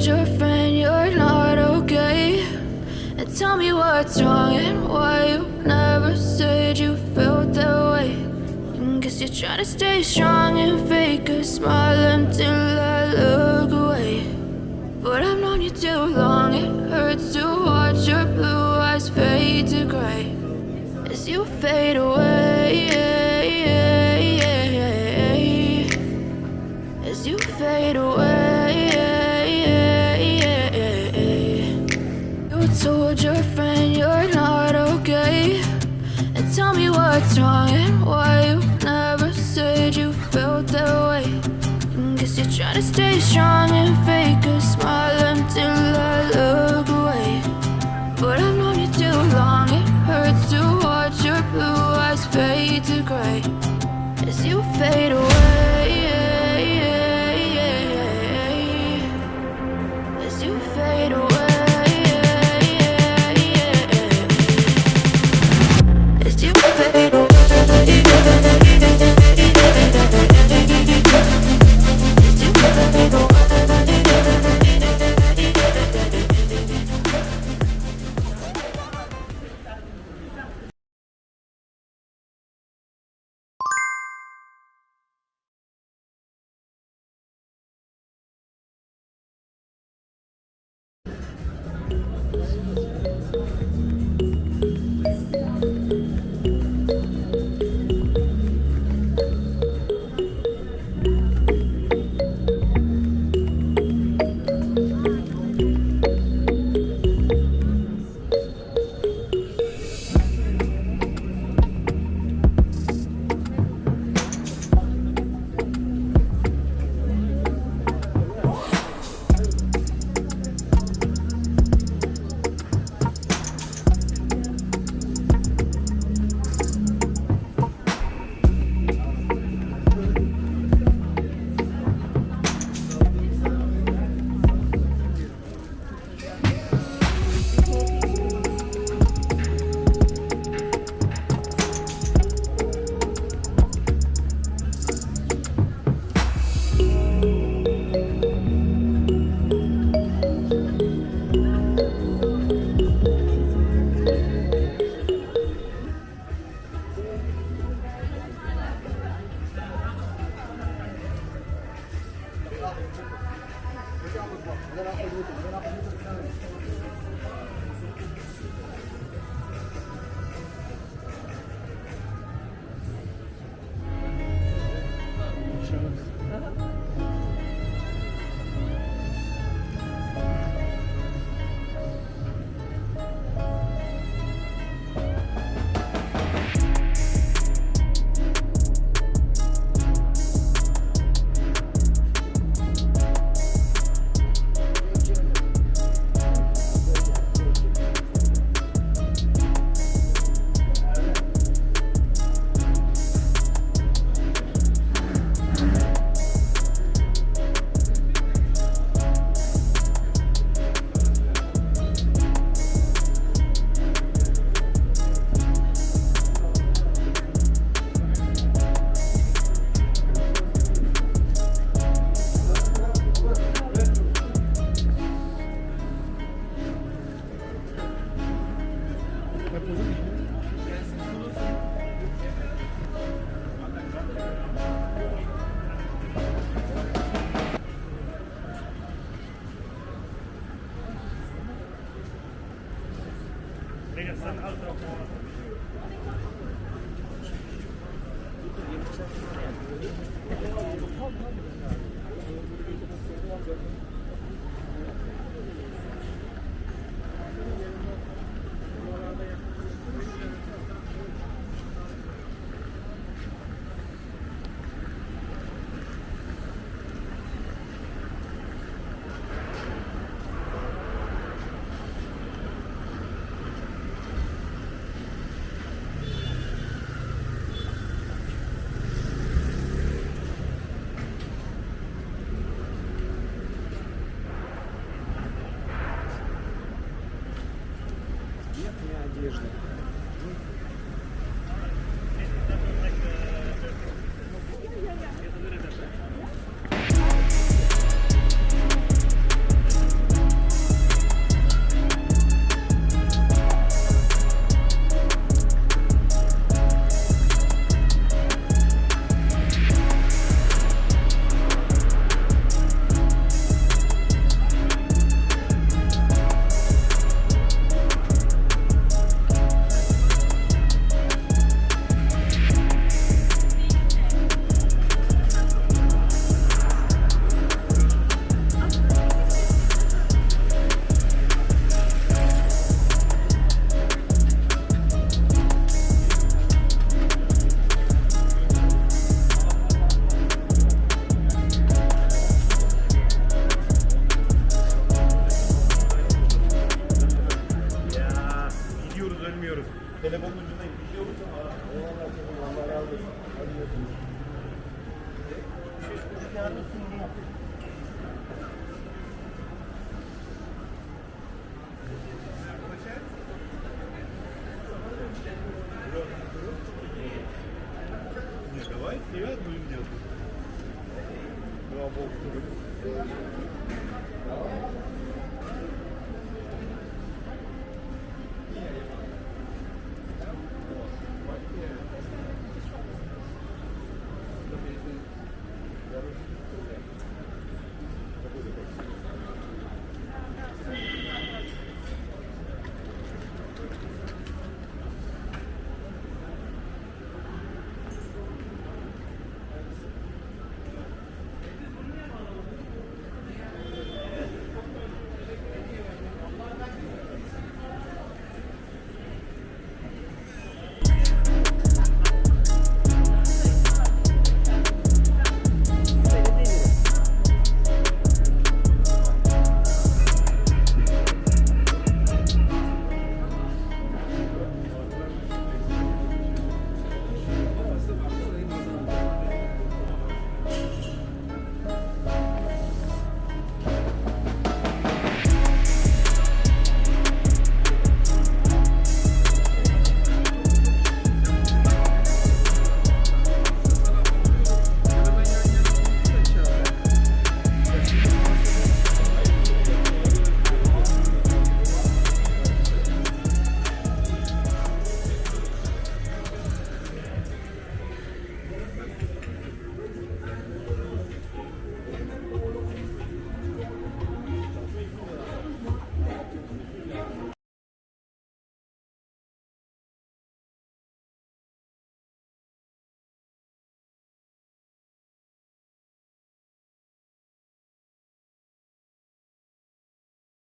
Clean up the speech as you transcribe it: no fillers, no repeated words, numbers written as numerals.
told your friend you're not okay? And tell me what's wrong and why you never said you felt that way. And guess you're trying to stay strong and fake a smile until I look away. But I've known you too long, it hurts to watch your blue eyes fade to gray as you fade away, as you fade away. You told your friend you're not okay, and tell me what's wrong and why you never said you felt that way. And guess you're trying to stay strong and fake a smile until I look away. But I've known you too long, it hurts to watch your blue eyes fade to gray as you fade away, as you fade away, as you fade away. Allah razı olsun. Hadi görüşürüz. Давай, привет, будем делать.